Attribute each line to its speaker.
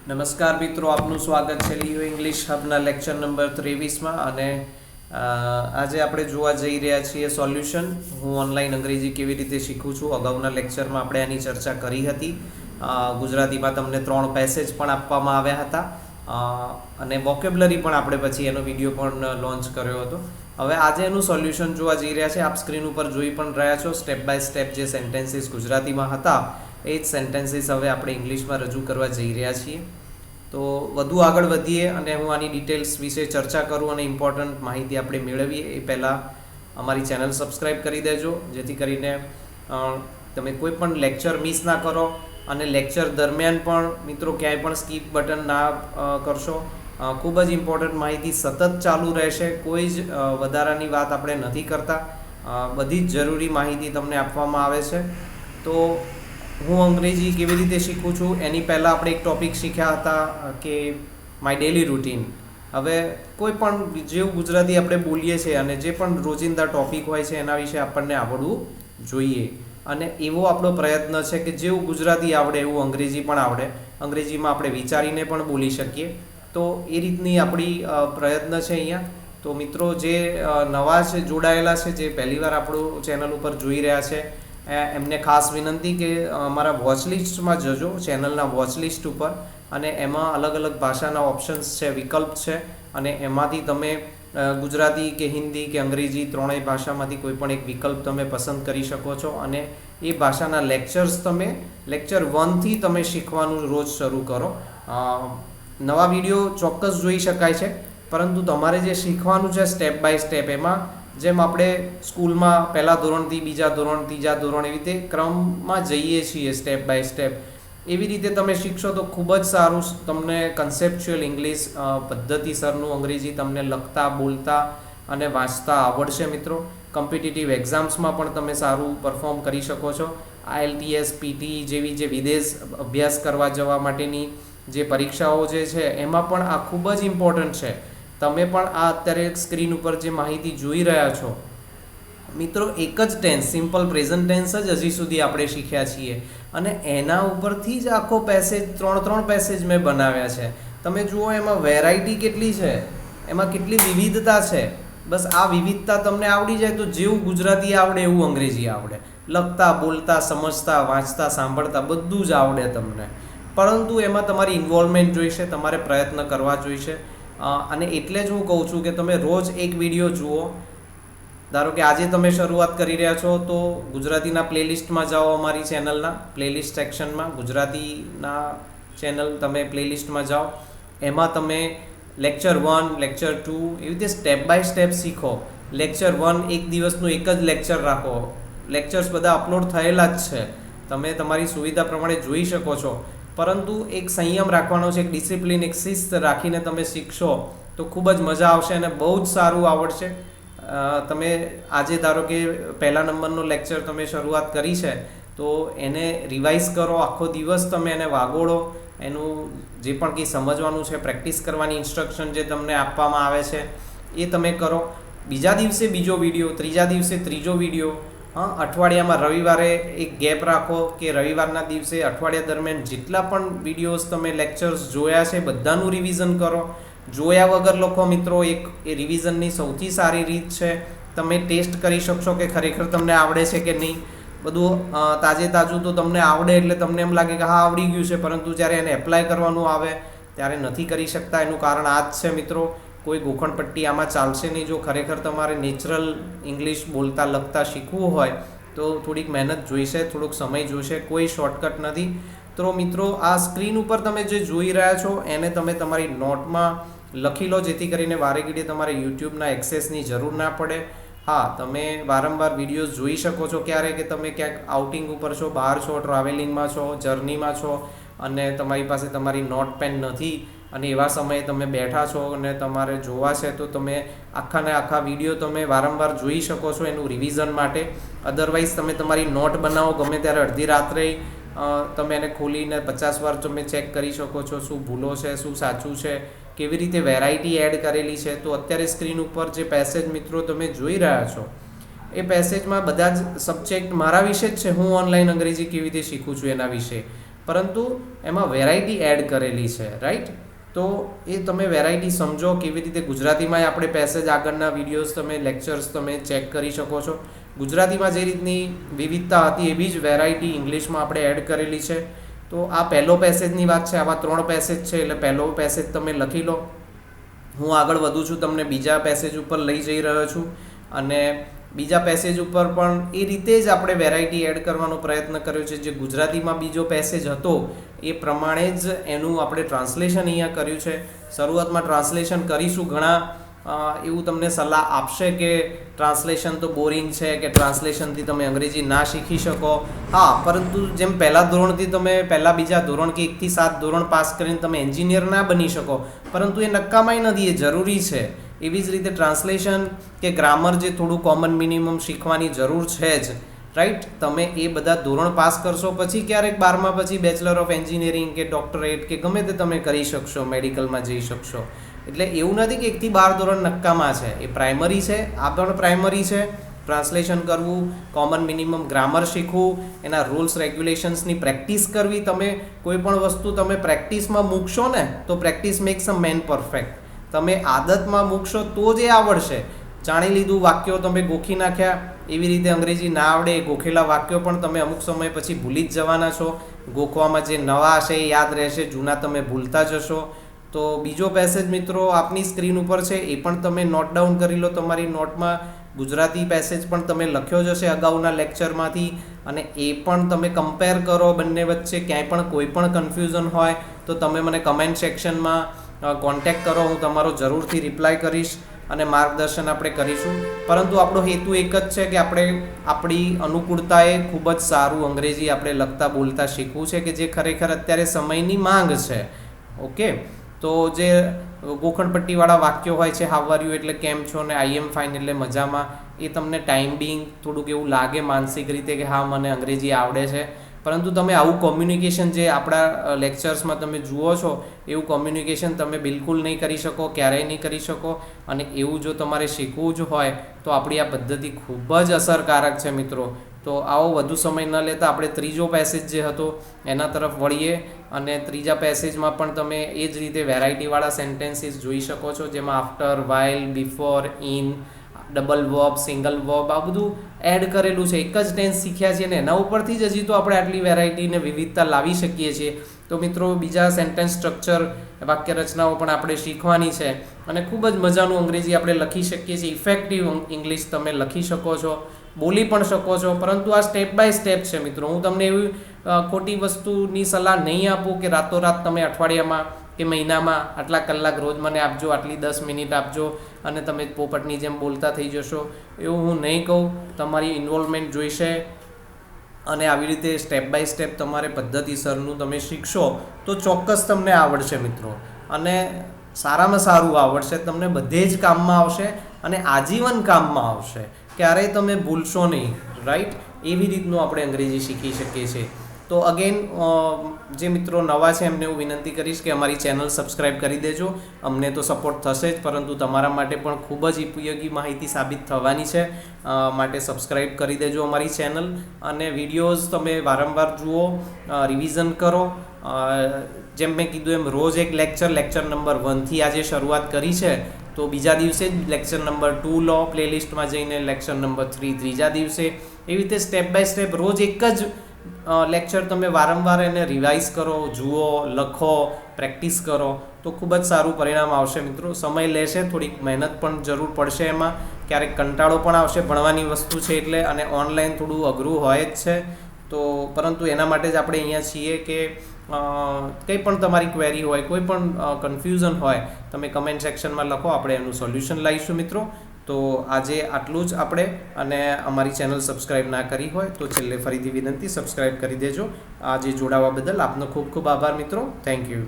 Speaker 1: નમસ્કાર મિત્રો, આપનું સ્વાગત છે લિયો ઇંગ્લિશ હબના લેક્ચર નંબર 23માં અને આજે આપણે જોવા જઈ રહ્યા છીએ સોલ્યુશન. હું ઓનલાઈન અંગ્રેજી કેવી રીતે શીખું છું. અગાઉના લેક્ચરમાં આપણે આની ચર્ચા કરી હતી. ગુજરાતીમાં તમને 3 પેસેજ પણ આપવામાં આવ્યા હતા અને વોકેબ્યુલરી પણ આપણે પછી એનો વિડીયો પણ લોન્ચ કર્યો હતો. હવે આજે એનું સોલ્યુશન જોવા જઈ રહ્યા છે. આપ સ્ક્રીન ઉપર જોઈ પણ રહ્યા છો. સ્ટેપ બાય સ્ટેપ જે સેન્ટેન્સીસ ગુજરાતીમાં હતા એ જ સેન્ટેન્સીસ હવે આપણે ઇંગ્લિશમાં રજૂ કરવા જઈ રહ્યા છીએ. તો વધુ આગળ વધીએ અને હું આની ડિટેલ્સ વિશે ચર્ચા કરું અને ઇમ્પોર્ટન્ટ માહિતી આપણે મેળવીએ એ પહેલાં અમારી ચેનલ સબસ્ક્રાઈબ કરી દેજો, જેથી કરીને તમે કોઈ પણ લેક્ચર મિસ ના કરો અને લેક્ચર દરમિયાન પણ મિત્રો ક્યાંય પણ સ્કીપ બટન ના કરશો. ખૂબ જ ઇમ્પોર્ટન્ટ માહિતી સતત ચાલુ રહેશે. કોઈ જ વધારાની વાત આપણે નથી કરતા. બધી જ જરૂરી માહિતી તમને આપવામાં આવે છે. તો હું અંગ્રેજી કેવી રીતે શીખું છું એની પહેલાં આપણે એક ટૉપિક શીખ્યા હતા કે માય ડેલી રૂટીન. હવે કોઈ પણ જેવું ગુજરાતી આપણે બોલીએ છીએ અને જે પણ રોજિંદા ટૉપિક હોય છે એના વિશે આપણને આવડવું જોઈએ અને એવો આપણો પ્રયત્ન છે કે જેવું ગુજરાતી આવડે એવું અંગ્રેજી પણ આવડે. અંગ્રેજીમાં આપણે વિચારીને પણ બોલી શકીએ. તો એ રીતની આપણી પ્રયત્ન છે અહીંયા. તો મિત્રો જે નવા છે, જોડાયેલા છે, જે પહેલીવાર આપણું ચેનલ ઉપર જોઈ રહ્યા છે, એમને ખાસ વિનંતી કે અમારા વોચ લિસ્ટમાં જજો, ચેનલના વોચ લિસ્ટ ઉપર, અને એમાં અલગ અલગ ભાષાના ઓપ્શન્સ છે, વિકલ્પ છે, અને એમાંથી તમે ગુજરાતી કે હિન્દી કે અંગ્રેજી ત્રણેય ભાષામાંથી કોઈ પણ એક વિકલ્પ તમે પસંદ કરી શકો છો અને એ ભાષાના લેક્ચર્સ તમે લેક્ચર 1થી તમે શીખવાનું રોજ શરૂ કરો. નવા વિડીયો ચોક્કસ જોઈ શકાય છે, પરંતુ તમારે જે શીખવાનું છે સ્ટેપ બાય સ્ટેપ, એમાં જેમ આપણે સ્કૂલમાં પહેલા ધોરણથી બીજા ધોરણ, ત્રીજા ધોરણ, એવી રીતે ક્રમમાં જઈએ છીએ સ્ટેપ બાય સ્ટેપ, એવી રીતે તમે શીખશો તો ખૂબ જ સારું તમને કન્સેપ્ચ્યુઅલ ઇંગ્લિશ પદ્ધતિસરનું અંગ્રેજી તમને લખતા, બોલતા અને વાંચતા આવડશે મિત્રો. કોમ્પિટિટિવ એક્ઝામ્સમાં પણ તમે સારું પરફોર્મ કરી શકો છો. IELTS, PT જેવી જે વિદેશ અભ્યાસ કરવા જવા માટેની જે પરીક્ષાઓ જે છે એમાં પણ આ ખૂબ જ ઇમ્પોર્ટન્ટ છે. તમે પણ આ અત્યારે સ્ક્રીન ઉપર જે માહિતી જોઈ રહ્યા છો મિત્રો, એક જ ટેન્સ, સિમ્પલ પ્રેઝન્ટ ટેન્સ જ હજી સુધી આપણે શીખ્યા છીએ અને એના ઉપરથી જ આખો પેસેજ, 3 પેસેજ મેં બનાવ્યા છે. તમે જુઓ એમાં વેરાયટી કેટલી છે, એમાં કેટલી વિવિધતા છે. બસ આ વિવિધતા તમને આવડી જાય તો જેવું ગુજરાતી આવડે એવું અંગ્રેજી આવડે. લખતા, બોલતા, સમજતા, વાંચતા, સાંભળતા બધું જ આવડે તમને. પરંતુ એમાં તમારી ઇન્વોલ્વમેન્ટ જોઈશે, તમારે પ્રયત્ન કરવા જોઈશે. અને એટલે જ હું કહું છું કે તમે રોજ એક વિડીયો જુઓ. ધારો કે આજે તમે શરૂઆત કરી રહ્યા છો તો ગુજરાતીના પ્લેલિસ્ટમાં જાઓ, અમારી ચેનલના પ્લેલિસ્ટ સેક્શનમાં ગુજરાતીના ચેનલ તમે પ્લેલિસ્ટમાં જાઓ. એમાં તમે લેક્ચર 1, લેક્ચર 2 એવી રીતે સ્ટેપ બાય સ્ટેપ શીખો. લેક્ચર 1 એક દિવસનું એક જ લેક્ચર રાખો. લેક્ચર્સ બધા અપલોડ થયેલા જ છે, તમે તમારી સુવિધા પ્રમાણે જોઈ શકો છો. પરંતુ એક સંયમ રાખવાનો છે, એક ડિસિપ્લિન, એક શિસ્ત રાખીને તમે શીખશો તો ખૂબ જ મજા આવશે અને બહુ જ સારું આવડશે. તમે આજે ધારો કે પહેલા નંબરનો લેક્ચર તમે શરૂઆત કરી છે તો એને રિવાઇઝ કરો, આખો દિવસ તમે એને વાગોળો, એનું જે પણ કંઈ સમજવાનું છે, પ્રેક્ટિસ કરવાની ઇન્સ્ટ્રક્શન જે તમને આપવામાં આવે છે એ તમે કરો. બીજા દિવસે બીજો વિડીયો, ત્રીજા દિવસે ત્રીજો વિડીયો. અઠવાડિયામાં રવિવારે એક ગેપ રાખો કે રવિવારના દિવસે અઠવાડિયા દરમિયાન જેટલા પણ વિડીયોઝ તમે લેક્ચર્સ જોયા છે બધાનું રિવિઝન કરો. જોયા વગર લખો મિત્રો, એ રિવિઝનની સૌથી સારી રીત છે. તમે ટેસ્ટ કરી શકશો કે ખરેખર તમને આવડે છે કે નહીં. બધું તાજે તાજું તો તમને આવડે એટલે તમને એમ લાગે કે હા આવડી ગયું છે, પરંતુ જ્યારે એને એપ્લાય કરવાનું આવે ત્યારે નથી કરી શકતા. એનું કારણ આ જ છે મિત્રો, કોઈ ગોખણપટ્ટી આમાં ચાલશે નહીં. જો ખરેખર તમારે નેચરલ ઇંગ્લિશ બોલતા લખતા શીખવું હોય તો થોડીક મહેનત જોઈશે, થોડોક સમય જોઈશે, કોઈ શોર્ટકટ નથી. તો મિત્રો આ સ્ક્રીન ઉપર તમે જે જોઈ રહ્યા છો એને તમે તમારી નોટમાં લખી લો, જેથી કરીને વારે ઘડીએ તમારે યુટ્યુબના એક્સેસની જરૂર ના પડે. હા, તમે વારંવાર વિડીયોઝ જોઈ શકો છો ક્યારે કે તમે ક્યાંક આઉટિંગ ઉપર છો, બહાર છો, ટ્રાવેલિંગમાં છો, જર્નીમાં છો અને તમારી પાસે તમારી નોટ પેન નથી અને એવા સમયે તમે બેઠા છો અને તમારે જોવા છે તો તમે આખાને આખા વિડીયો તમે વારંવાર જોઈ શકો છો એનું રિવિઝન માટે. અધરવાઇઝ તમે તમારી નોટ બનાવો ગમે ત્યારે અડધી રાત્રે તમે એને ખોલીને 50 વાર તમે ચેક કરી શકો છો શું ભૂલો છે, શું સાચું છે, કેવી રીતે વેરાયટી એડ કરેલી છે. તો અત્યારે સ્ક્રીન ઉપર જે પેસેજ મિત્રો તમે જોઈ રહ્યા છો એ પેસેજમાં બધા જ સબ્જેક્ટ મારા વિશે જ છે. હું ઓનલાઈન અંગ્રેજી કેવી રીતે શીખું છું એના વિશે. પરંતુ એમાં વેરાયટી એડ કરેલી છે, રાઈટ? તો એ તમે વેરાયટી સમજો કેવી રીતે. ગુજરાતીમાં આપણે પેસેજ આગળના વિડીયોઝ તમે લેક્ચર્સ તમે ચેક કરી શકો છો. ગુજરાતીમાં જે રીતની વિવિધતા હતી એવી જ વેરાયટી ઇંગ્લિશમાં આપણે એડ કરેલી છે. તો આ પહેલો પેસેજની વાત છે. આવા 3 પેસેજ છે, એટલે પહેલો પેસેજ તમે લખી લો. હું આગળ વધું છું, તમને બીજા પેસેજ ઉપર લઈ જઈ રહ્યો છું, અને બીજા પેસેજ ઉપર પણ એ રીતે જ આપણે વેરાયટી એડ કરવાનો પ્રયત્ન કર્યો છે. જે ગુજરાતીમાં બીજો પેસેજ હતો એ પ્રમાણે જ એનું આપણે ટ્રાન્સલેશન અહીંયા કર્યું છે. શરૂઆતમાં ટ્રાન્સલેશન કરીશું. ઘણા એવું તમને સલાહ આપશે કે ટ્રાન્સલેશન તો બોરિંગ છે, કે ટ્રાન્સલેશનથી તમે અંગ્રેજી ના શીખી શકો. હા, પરંતુ જેમ પહેલા ધોરણથી તમે બીજા ધોરણ કે 1 થી 7 ધોરણ પાસ કરીને તમે એન્જિનિયર ના બની શકો, પરંતુ એ નક્કામાઈ નથી, એ જરૂરી છે. એવી જ રીતે ટ્રાન્સલેશન કે ગ્રામર જે થોડું કોમન મિનિમમ શીખવાની જરૂર છે જ, રાઈટ? તમે એ બધા ધોરણ પાસ કરશો પછી ક્યારેક 12મા પછી બેચલર ઓફ એન્જિનિયરિંગ કે ડોક્ટરેટ કે ગમે તે તમે કરી શકશો, મેડિકલમાં જઈ શકશો. એટલે એવું નથી કે 1 થી 12 ધોરણ નક્કામાં છે. એ પ્રાઇમરી છે, આ પણ પ્રાઇમરી છે. ટ્રાન્સલેશન કરવું, કોમન મિનિમમ ગ્રામર શીખવું, એના રૂલ્સ રેગ્યુલેશન્સની પ્રેક્ટિસ કરવી. તમે કોઈ પણ વસ્તુ તમે પ્રેક્ટિસમાં મૂકશો ને તો પ્રેક્ટિસ મેક્સ અ મેન પરફેક્ટ. તમે આદતમાં મૂકશો તો જ એ આવડશે. જાણી લીધું, વાક્યો તમે ગોખી નાખ્યા, એવી રીતે અંગ્રેજી ના આવડે. એ ગોખેલા વાક્યો પણ તમે અમુક સમય પછી ભૂલી જ જવાના છો. ગોખવામાં જે નવા હશે એ યાદ રહેશે, જૂના તમે ભૂલતા જશો. તો બીજો પેસેજ મિત્રો આપની સ્ક્રીન ઉપર છે, એ પણ તમે નોટ ડાઉન કરી લો તમારી નોટમાં. ગુજરાતી પેસેજ પણ તમે લખ્યો જ હશે અગાઉના લેક્ચરમાંથી, અને એ પણ તમે કમ્પેર કરો બંને વચ્ચે. ક્યાંય પણ કોઈ પણ કન્ફ્યુઝન હોય તો તમે મને કમેન્ટ સેક્શનમાં કોન્ટેક્ટ કરો. હું તમારો જરૂરથી રિપ્લાય કરીશ અને માર્ગદર્શન આપણે કરીશું. પરંતુ આપણો હેતુ એક જ છે કે આપણે આપણી અનુકૂળતાએ ખૂબ જ સારું અંગ્રેજી આપણે લખતા બોલતા શીખવું છે, કે જે ખરેખર અત્યારે સમયની માંગ છે. ઓકે, તો જે ગોખણપટ્ટીવાળા વાક્યો હોય છે, હાઉ આર યુ એટલે કેમ છો, ને આઈ એમ ફાઇન એટલે મજામાં, એ તમને ટાઈમ બિંગ થોડુંક એવું લાગે માનસિક રીતે કે હા મને અંગ્રેજી આવડે છે. પરંતુ તમે આવું કોમ્યુનિકેશન જે આપણા લેક્ચર્સમાં તમે જુઓ છો એવું કોમ્યુનિકેશન તમે બિલકુલ નહીં કરી શકો, ક્યારેય નહીં કરી શકો. અને એવું જો તમારે શીખવું જ હોય તો આપણી આ પદ્ધતિ ખૂબ જ અસરકારક છે મિત્રો. તો આવો વધુ સમય ન લેતા આપણે ત્રીજો પેસેજ જે હતો એના તરફ વળીએ. અને ત્રીજા પેસેજમાં પણ તમે એ જ રીતે વેરાયટીવાળા સેન્ટેન્સીસ જોઈ શકો છો, જેમાં after, while, before, in, double verb, single verb, આ બધું એડ કરેલું છે. એક જ ટેન્સ શીખ્યા છીએ ને એના ઉપરથી જ હજી તો આપણે આટલી વેરાયટીને વિવિધતા લાવી શકીએ છીએ. તો મિત્રો બીજા સેન્ટેન્સ સ્ટ્રક્ચર, વાક્ય રચનાઓ પણ આપણે શીખવાની છે, અને ખૂબ જ મજાનું અંગ્રેજી આપણે લખી શકીએ છીએ. ઇફેક્ટિવ ઇંગ્લિશ તમે લખી શકો છો, બોલી પણ શકો છો. પરંતુ આ સ્ટેપ બાય સ્ટેપ છે મિત્રો. હું તમને એવી ખોટી વસ્તુની સલાહ નહીં આપું કે રાતોરાત તમે અઠવાડિયામાં કે મહિનામાં આટલા કલાક રોજ મને આપજો, આટલી 10 મિનિટ આપજો અને તમે પોપટની જેમ બોલતા થઈ જશો. એવું હું નહીં કહું. તમારી ઇન્વોલ્વમેન્ટ જોઈશે, અને આવી રીતે સ્ટેપ બાય સ્ટેપ તમારે પદ્ધતિસરનું તમે શીખશો તો ચોક્કસ તમને આવડશે મિત્રો. અને સારામાં સારું આવડશે, તમને બધે જ કામમાં આવશે અને આજીવન કામમાં આવશે. ક્યારેય તમે ભૂલશો નહીં, રાઈટ? એવી રીતનું આપણે અંગ્રેજી શીખી શકીએ છીએ. તો અગેન જે મિત્રો નવા છે એમને હું વિનંતી કરીશ કે અમારી ચેનલ સબસ્ક્રાઈબ કરી દેજો. અમને તો સપોર્ટ થશે જ, પરંતુ તમારા માટે પણ ખૂબ જ ઉપયોગી માહિતી સાબિત થવાની છે. માટે સબસ્ક્રાઈબ કરી દેજો અમારી ચેનલ, અને વિડીયોઝ તમે વારંવાર જુઓ, રિવિઝન કરો. જેમ મેં કીધું એમ રોજ એક લેક્ચર નંબર 1થી આજે શરૂઆત કરી છે, તો બીજા દિવસે જ લેક્ચર નંબર 2 લો પ્લેલિસ્ટમાં જઈને, લેક્ચર નંબર 3 ત્રીજા દિવસે. એવી રીતે સ્ટેપ બાય સ્ટેપ રોજ એક જ લેક્ચર તમે વારંવાર એને રિવાઇઝ કરો, જુઓ, લખો, પ્રેક્ટિસ કરો તો ખૂબ જ સારું પરિણામ આવશે મિત્રો. સમય લેશે, થોડીક મહેનત પણ જરૂર પડશે એમાં, ક્યારેક કંટાળો પણ આવશે, ભણવાની વસ્તુ છે એટલે, અને ઓનલાઈન થોડું અઘરું હોય જ છે. તો પરંતુ એના માટે જ આપણે અહીંયા છીએ કે કંઈ પણ તમારી ક્વેરી હોય, કોઈ પણ કન્ફ્યુઝન હોય, તમે કમેન્ટ સેક્શનમાં લખો, આપણે એનું સોલ્યુશન લાવીશું મિત્રો. તો આજે આટલું જ આપણે. અને અમારી ચેનલ સબસ્ક્રાઈબ ના કરી હોય તો છેલ્લે ફરીથી વિનંતી, સબસ્ક્રાઈબ કરી દેજો. આજે જોડાવા બદલ આપનો ખૂબ ખૂબ આભાર મિત્રો. Thank you.